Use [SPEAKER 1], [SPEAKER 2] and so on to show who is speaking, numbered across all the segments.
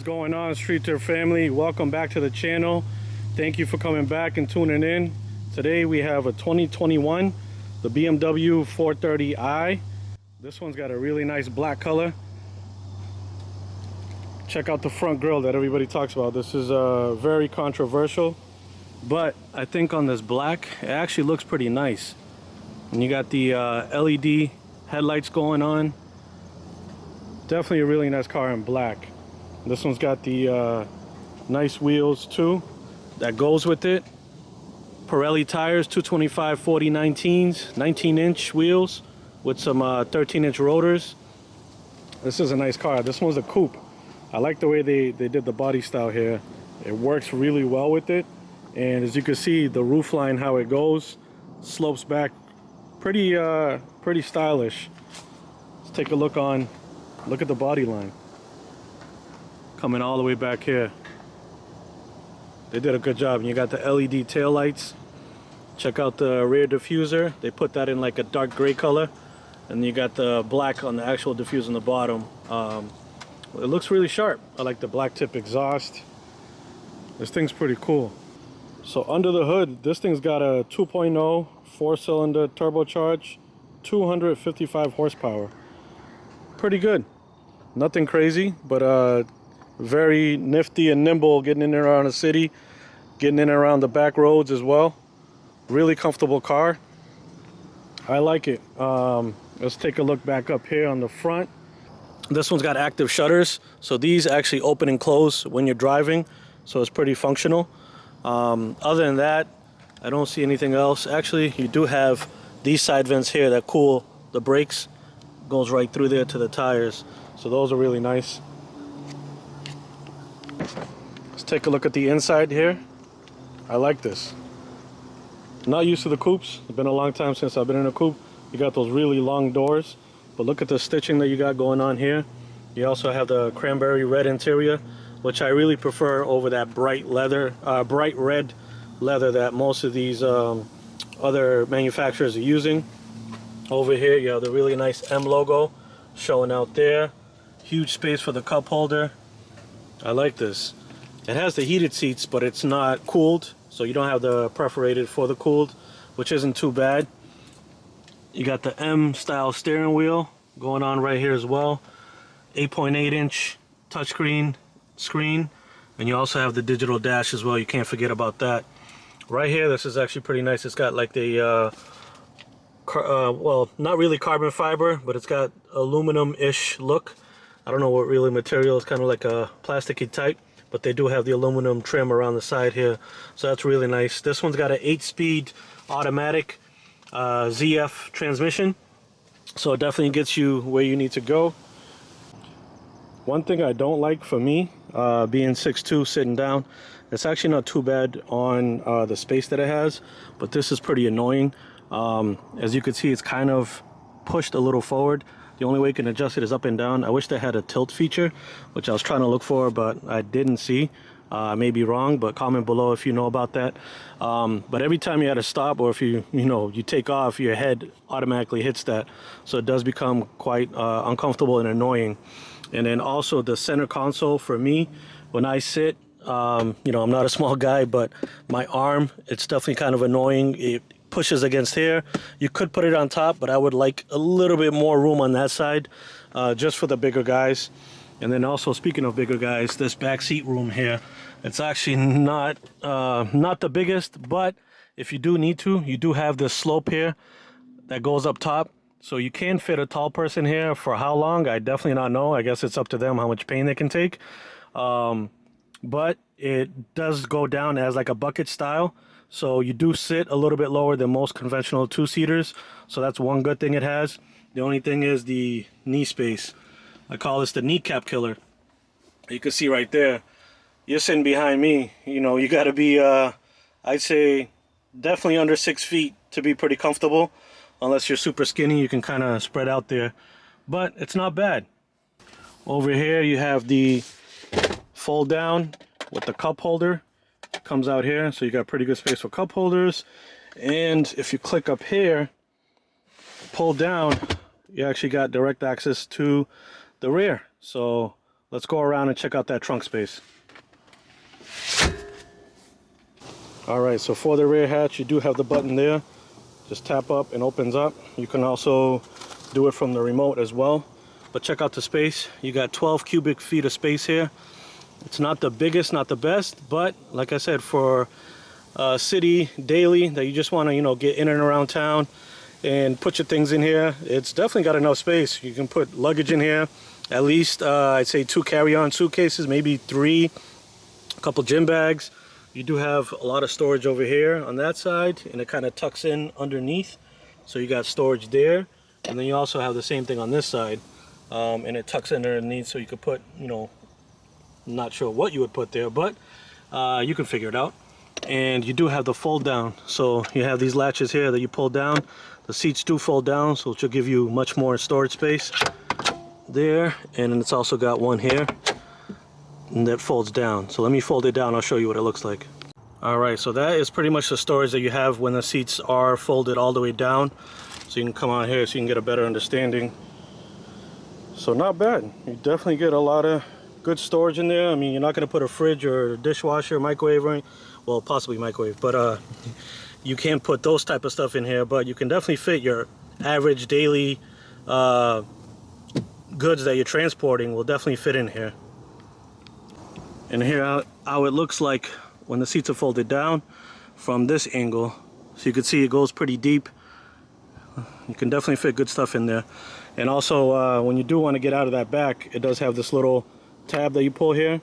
[SPEAKER 1] is going on, Street Tour family? Welcome back to the channel. Thank you for coming back and tuning in. Today we have a 2021, the BMW 430i. This one's got a really nice black color. Check out the front grille that everybody talks about. This is very controversial, but I think on this black, it actually looks pretty nice. And you got the LED headlights going on. Definitely a really nice car in black. This one's got the nice wheels too that goes with it. Pirelli tires, 225 40 19s, 19-inch wheels with some 13-inch rotors. This is a nice car. This one's a coupe. I like the way they did the body style here. It works really well with it. And as you can see, the roof line, how it goes, slopes back pretty stylish. Let's take a look at the body line. Coming all the way back here. They did a good job. And you got the LED tail lights. Check out the rear diffuser. They put that in like a dark gray color. And you got the black on the actual diffuser on the bottom. It looks really sharp. I like the black tip exhaust. This thing's pretty cool. So under the hood, this thing's got a 2.0 4-cylinder turbocharged, 255 horsepower. Pretty good. Nothing crazy, but very nifty and nimble getting in and around the city, getting in and around the back roads as well. Really comfortable car. I like it. Let's take a look back up here on the front. This one's got active shutters, so these actually open and close when you're driving, so it's pretty functional. Other than that, I don't see anything else. Actually, you do have these side vents here that cool the brakes. Goes right through there to the tires, so those are really nice. Let's take a look at the inside here. I like this. Not used to the coupes. It's been a long time since I've been in a coupe. You got those really long doors, but look at the stitching that you got going on here. You also have the cranberry red interior, which I really prefer over that bright red leather that most of these other manufacturers are using. Over here you have the really nice M logo showing out there. Huge space for the cup holder. I like this. It has the heated seats, but it's not cooled, so you don't have the perforated for the cooled, which isn't too bad. You got the M style steering wheel going on right here as well. 8.8-inch touchscreen screen, and you also have the digital dash as well. You can't forget about that. Right here, this is actually pretty nice. It's got like the well, not really carbon fiber, but it's got aluminum-ish look. I don't know what really material. It's kind of like a plasticky type, but they do have the aluminum trim around the side here, so that's really nice. This one's got an 8-speed automatic ZF transmission, so it definitely gets you where you need to go. One thing I don't like for me, being 6'2", sitting down, it's actually not too bad on the space that it has, but this is pretty annoying. As you can see, it's kind of pushed a little forward. The only way you can adjust it is up and down. I wish they had a tilt feature, which I was trying to look for, but I didn't see. I may be wrong, but comment below if you know about that. But every time you had to stop, or if you take off, your head automatically hits that. So it does become quite uncomfortable and annoying. And then also the center console for me, when I sit, I'm not a small guy, but my arm, it's definitely kind of annoying. It pushes against here. You could put it on top, but I would like a little bit more room on that side, just for the bigger guys. And then also, speaking of bigger guys, this back seat room here, it's actually not the biggest, but if you do need to, you do have this slope here that goes up top. So you can fit a tall person here. For how long, I definitely not know. I guess it's up to them how much pain they can take. But it does go down as like a bucket style. So you do sit a little bit lower than most conventional two-seaters. So that's one good thing it has. The only thing is the knee space. I call this the kneecap killer. You can see right there. You're sitting behind me. You got to be, I'd say, definitely under 6 feet to be pretty comfortable. Unless you're super skinny, you can kind of spread out there. But it's not bad. Over here, you have the fold down with the cup holder. Comes out here, so you got pretty good space for cup holders. And if you click up here, pull down, you actually got direct access to the rear. So let's go around and check out that trunk space. Alright, so for the rear hatch, you do have the button there. Just tap up and opens up. You can also do it from the remote as well. But check out the space. You got 12 cubic feet of space here. It's not the biggest, not the best, but like I said, for city daily that you just want to, you know, get in and around town and put your things in here, it's definitely got enough space. You can put luggage in here, at least I'd say 2 carry-on suitcases, maybe 3, a couple gym bags. You do have a lot of storage over here on that side, and it kind of tucks in underneath, so you got storage there. And then you also have the same thing on this side, and it tucks in underneath, so you could put, you know, I'm not sure what you would put there, but you can figure it out. And you do have the fold down, so you have these latches here that you pull down. The seats do fold down, so it will give you much more storage space there. And then it's also got one here, and that folds down. So let me fold it down, I'll show you what it looks like. Alright, so that is pretty much the storage that you have when the seats are folded all the way down. So you can come out here so you can get a better understanding. So not bad. You definitely get a lot of good storage in there. I mean, you're not going to put a fridge or a dishwasher, microwave, or anything. Well, possibly microwave, but you can't put those type of stuff in here. But you can definitely fit your average daily goods that you're transporting will definitely fit in here. And here how it looks like when the seats are folded down from this angle. So you can see it goes pretty deep. You can definitely fit good stuff in there. And also when you do want to get out of that back, it does have this little tab that you pull here.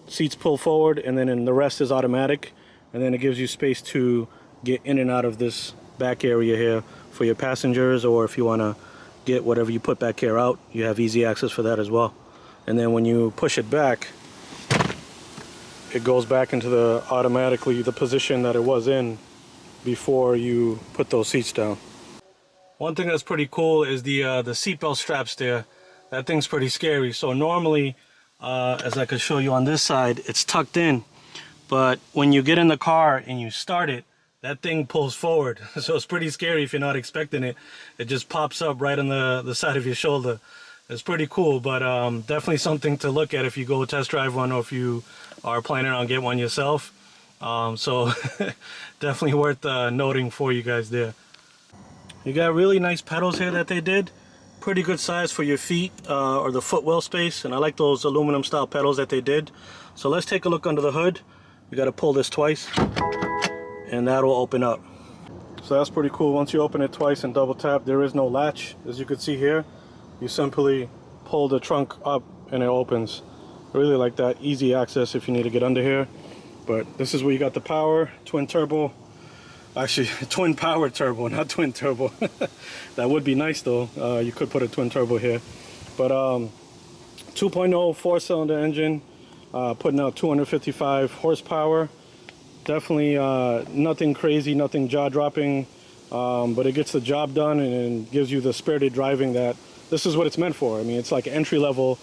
[SPEAKER 1] Seats pull forward, and then the rest is automatic, and then it gives you space to get in and out of this back area here for your passengers, or if you want to get whatever you put back here out, you have easy access for that as well. And then when you push it back, it goes back into the automatically the position that it was in before you put those seats down. One thing that's pretty cool is the seatbelt straps there. That thing's pretty scary. So normally, as I could show you on this side, it's tucked in, but when you get in the car and you start it, that thing pulls forward. So it's pretty scary if you're not expecting it. It just pops up right on the side of your shoulder. It's pretty cool, but definitely something to look at if you go test drive one, or if you are planning on getting one yourself. So definitely worth noting for you guys there. You got really nice pedals here that they did. Pretty good size for your feet or the footwell space, and I like those aluminum style pedals that they did. So let's take a look under the hood. You got to pull this twice and that'll open up. So that's pretty cool. Once you open it twice and double tap, there is no latch, as you can see here. You simply pull the trunk up and it opens. I really like that. Easy access if you need to get under here. But this is where you got the power, twin turbo. Actually, twin power turbo, not twin turbo. That would be nice though. You could put a twin turbo here. But 2.0 4-cylinder engine, putting out 255 horsepower. Definitely nothing crazy, nothing jaw-dropping, but it gets the job done and gives you the spirited driving that this is what it's meant for. I mean, it's like entry level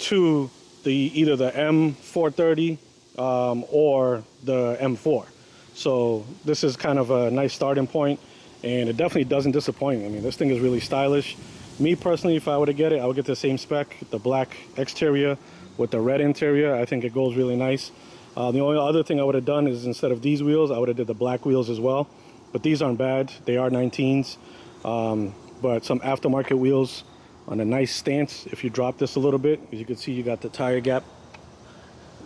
[SPEAKER 1] to either the M430 or the M4. So this is kind of a nice starting point, and it definitely doesn't disappoint. I mean, this thing is really stylish. Me personally, if I were to get it, I would get the same spec, the black exterior with the red interior. I think it goes really nice. The only other thing I would have done is, instead of these wheels, I would have did the black wheels as well. But these aren't bad. They are 19s. But some aftermarket wheels on a nice stance. If you drop this a little bit, as you can see, you got the tire gap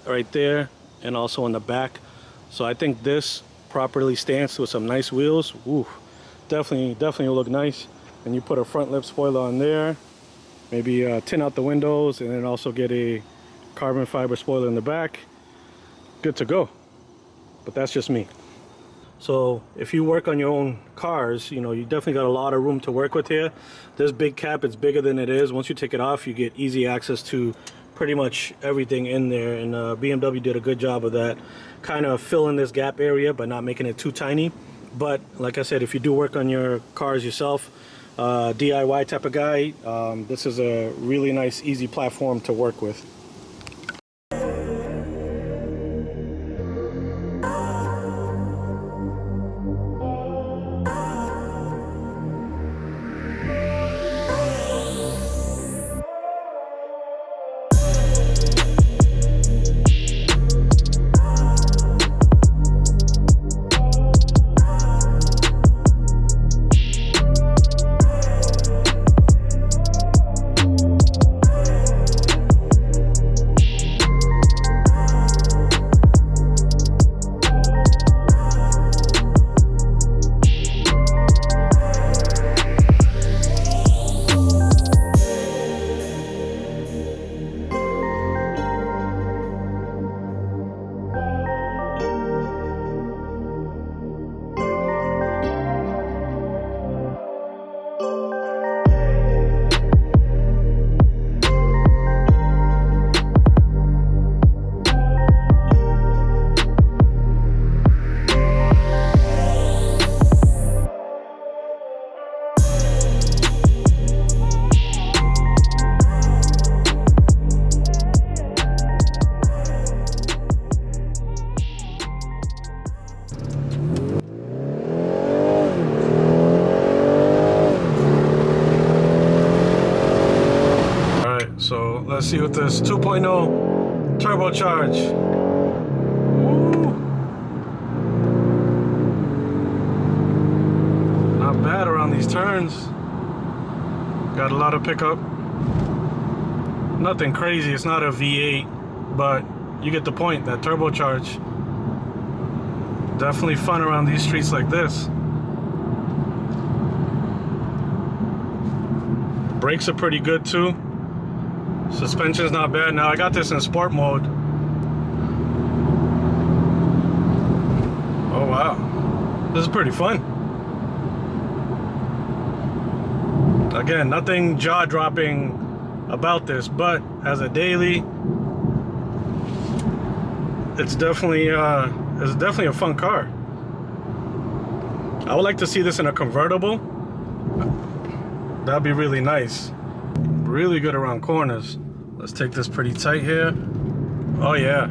[SPEAKER 1] right there, and also on the back. So I think this properly stanced with some nice wheels, ooh, definitely will look nice. And you put a front lip spoiler on there, maybe tint out the windows, and then also get a carbon fiber spoiler in the back. Good to go. But that's just me. So if you work on your own cars, you know, you definitely got a lot of room to work with here. This big cap, it's bigger than it is. Once you take it off, you get easy access to pretty much everything in there, and BMW did a good job of that, kind of filling this gap area but not making it too tiny. But like I said, if you do work on your cars yourself, DIY type of guy, this is a really nice, easy platform to work with. Let's see what this 2.0 turbocharge. Woo. Not bad around these turns. Got a lot of pickup. Nothing crazy, it's not a V8, but you get the point, that turbocharge. Definitely fun around these streets like this. Brakes are pretty good too. Suspension's not bad. Now I got this in sport mode. Oh wow, this is pretty fun. Again, nothing jaw-dropping about this, but as a daily, it's definitely a fun car. I would like to see this in a convertible. That'd be really nice. Really good around corners. Let's take this pretty tight here. Oh yeah,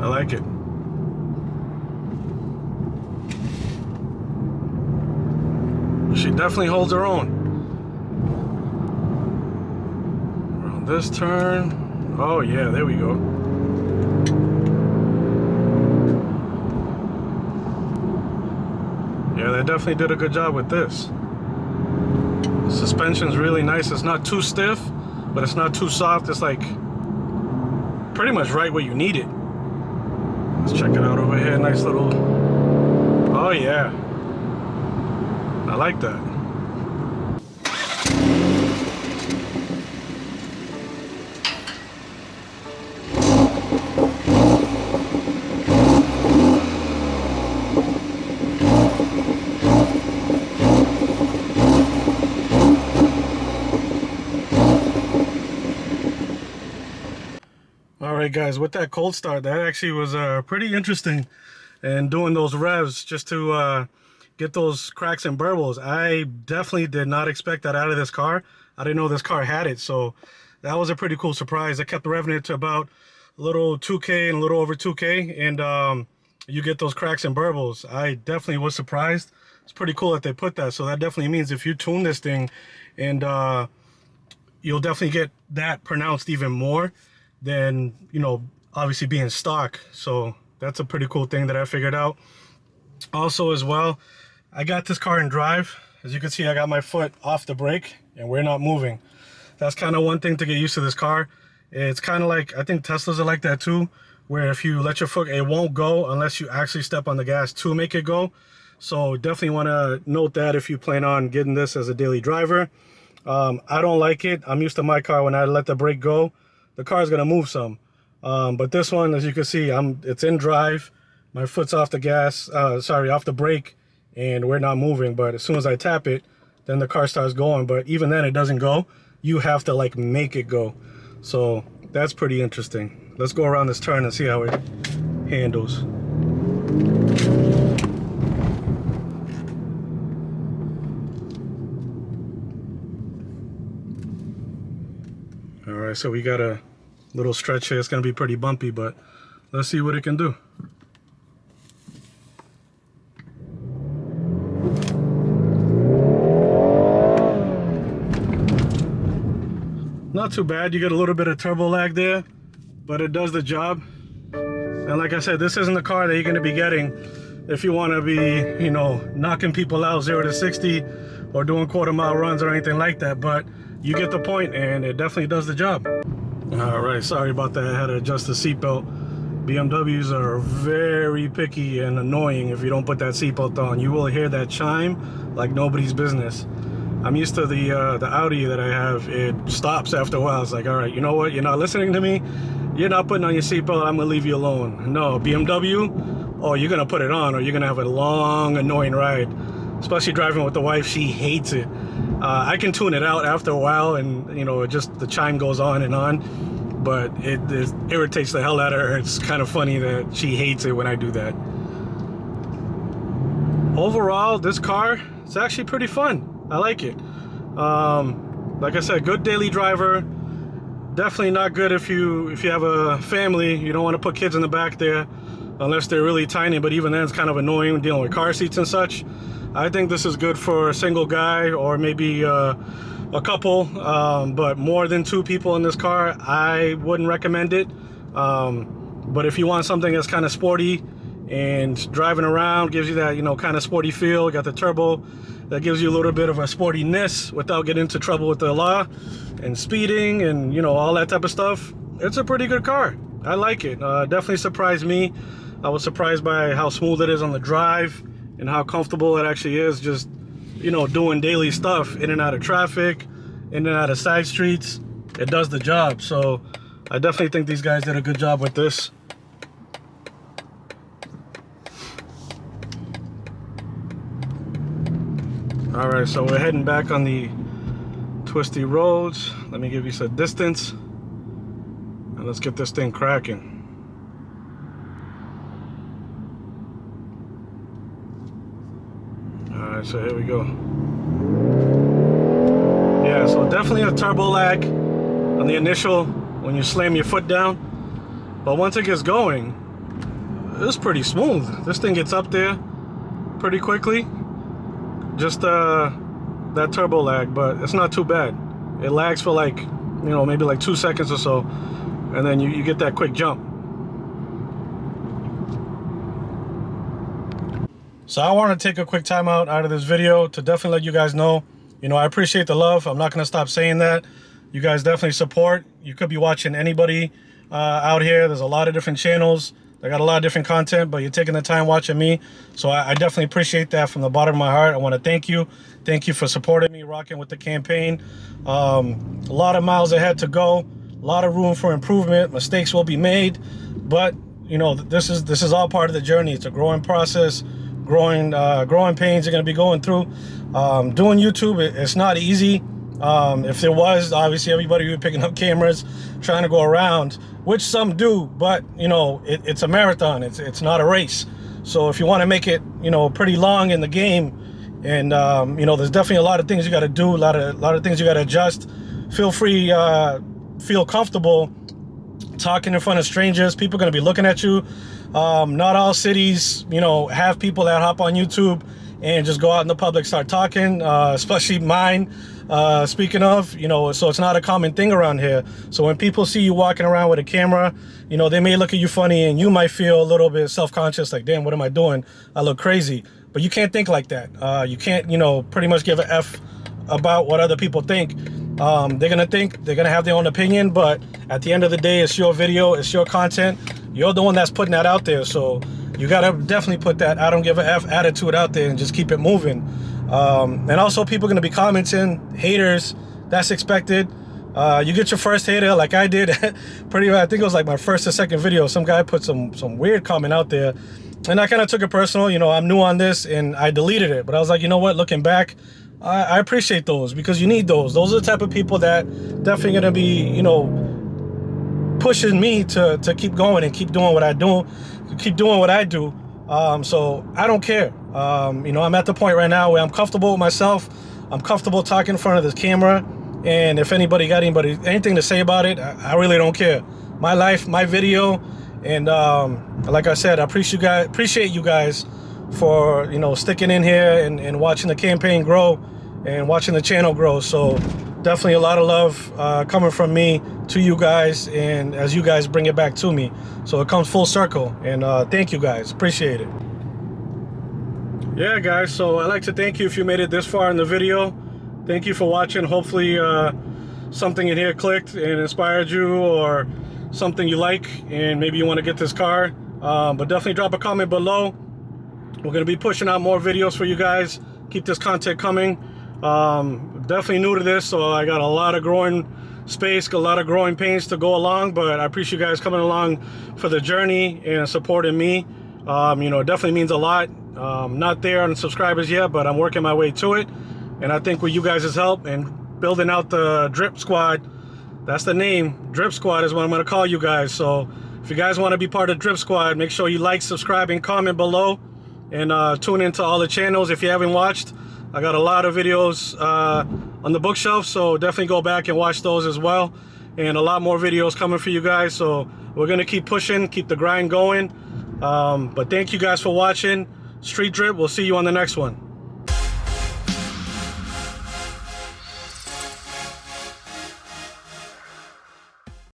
[SPEAKER 1] I like it. She definitely holds her own. Around this turn. Oh yeah, there we go. Yeah, they definitely did a good job with this. The suspension's really nice. It's not too stiff, but it's not too soft. It's like pretty much right where you need it. Let's check it out over here. Nice little... Oh yeah, I like that. Alright guys, with that cold start, that actually was pretty interesting, and doing those revs just to get those cracks and burbles. I definitely did not expect that out of this car. I didn't know this car had it, so that was a pretty cool surprise. I kept revving it to about a little 2K and a little over 2K, and you get those cracks and burbles. I definitely was surprised. It's pretty cool that they put that, so that definitely means if you tune this thing, and you'll definitely get that pronounced even more than, you know, obviously being stock. So that's a pretty cool thing that I figured out. Also as well, I got this car in drive. As you can see, I got my foot off the brake and we're not moving. That's kind of one thing to get used to this car. It's kind of like, I think Teslas are like that too, where if you let your foot, it won't go unless you actually step on the gas to make it go. So definitely want to note that if you plan on getting this as a daily driver. I don't like it. I'm used to my car, when I let the brake go, the car's gonna move some. But this one, as you can see, it's in drive. My foot's off the gas, off the brake, and we're not moving. But as soon as I tap it, then the car starts going. But even then, it doesn't go. You have to like make it go. So that's pretty interesting. Let's go around this turn and see how it handles. All right, so we got a little stretch here. It's gonna be pretty bumpy, but let's see what it can do. Not too bad. You get a little bit of turbo lag there, but it does the job. And like I said, this isn't the car that you're gonna be getting if you wanna be, you know, knocking people out 0 to 60 or doing quarter-mile runs or anything like that, but you get the point, and it definitely does the job. All right, sorry about that. I had to adjust the seatbelt. BMWs are very picky and annoying if you don't put that seatbelt on. You will hear that chime like nobody's business. I'm used to the Audi that I have. It stops after a while. It's like, all right, you know what? You're not listening to me. You're not putting on your seatbelt. I'm gonna leave you alone. No, BMW, oh, you're gonna put it on, or you're gonna have a long, annoying ride. Especially driving with the wife, she hates it. I can tune it out after a while, and you know, just the chime goes on, but it irritates the hell out of her. It's kind of funny that she hates it when I do that. Overall, this car, it's actually pretty fun. I like it. Like I said, good daily driver. Definitely not good if you have a family. You don't want to put kids in the back there unless they're really tiny, but even then it's kind of annoying dealing with car seats and such. I think this is good for a single guy, or maybe a couple, but more than 2 people in this car, I wouldn't recommend it. But if you want something that's kind of sporty and driving around, gives you that, you know, kind of sporty feel, you got the turbo that gives you a little bit of a sportiness without getting into trouble with the law and speeding and, you know, all that type of stuff, it's a pretty good car. I like it. Definitely surprised me. I was surprised by how smooth it is on the drive and how comfortable it actually is, just, you know, doing daily stuff in and out of traffic, in and out of side streets. It does the job. So I definitely think these guys did a good job with this. All right, so we're heading back on the twisty roads. Let me give you some distance and let's get this thing cracking. All right, so here we go. Yeah, so definitely a turbo lag on the initial when you slam your foot down, but once it gets going, it's pretty smooth. This thing gets up there pretty quickly. Just that turbo lag, but it's not too bad. It lags for like, you know, maybe like 2 seconds or so, and then you get that quick jump. So I want to take a quick time out of this video to definitely let you guys know, you know, I appreciate the love. I'm not going to stop saying that. You guys definitely support. You could be watching anybody out here. There's a lot of different channels. They got a lot of different content, but you're taking the time watching me. So I definitely appreciate that from the bottom of my heart. I want to thank you. Thank you for supporting me, rocking with the campaign. A lot of miles ahead to go. A lot of room for improvement. Mistakes will be made, but you know, this is all part of the journey. It's a growing process. Growing pains you're going to be going through. Doing YouTube, it's not easy. If there was, obviously everybody would be picking up cameras, trying to go around, which some do, but you know, it's a marathon. It's not a race. So if you want to make it, you know, pretty long in the game, and you know, there's definitely a lot of things you got to do, a lot of things you got to adjust. Feel free, feel comfortable talking in front of strangers. People are going to be looking at you. Not all cities, you know, have people that hop on YouTube and just go out in the public, start talking, especially mine. Speaking of, you know, so it's not a common thing around here. So when people see you walking around with a camera, you know, they may look at you funny and you might feel a little bit self-conscious, like, damn, what am I doing? I look crazy. But you can't think like that. You can't, you know, pretty much give an F about what other people think. They're gonna have their own opinion, but at the end of the day, it's your video, it's your content. You're the one that's putting that out there. So you gotta definitely put that I don't give a F attitude out there and just keep it moving. And also people are gonna be commenting, haters, that's expected. You get your first hater like I did. I think it was like my first or second video. Some guy put some weird comment out there and I kind of took it personal. You know, I'm new on this and I deleted it, but I was like, you know what, looking back, I appreciate those because you need those. Those are the type of people that definitely gonna be, you know, pushing me to keep going and keep doing what I do, so I don't care. You know, I'm at the point right now where I'm comfortable with myself. I'm comfortable talking in front of this camera, and if anybody got anything to say about it, I really don't care. My life, my video, and like I said, I appreciate you guys for, you know, sticking in here and watching the campaign grow and watching the channel grow. So definitely a lot of love coming from me to you guys, and as you guys bring it back to me, so it comes full circle. And thank you guys, appreciate it. Yeah guys, so I'd like to thank you if you made it this far in the video. Thank you for watching. Hopefully something in here clicked and inspired you, or something you like and maybe you want to get this car. But definitely drop a comment below. We're going to be pushing out more videos for you guys. Keep this content coming. Definitely new to this, so I got a lot of growing space, got a lot of growing pains to go along, but I appreciate you guys coming along for the journey and supporting me. You know, it definitely means a lot. Not there on subscribers yet, but I'm working my way to it, and I think with you guys' help and building out the Drip Squad, that's the name, Drip Squad is what I'm going to call you guys. So if you guys want to be part of Drip Squad, make sure you like, subscribe, and comment below. And tune into all the channels if you haven't watched. I got a lot of videos on the bookshelf, so definitely go back and watch those as well. And a lot more videos coming for you guys, so we're gonna keep pushing, keep the grind going. But thank you guys for watching Street Drip. We'll see you on the next one.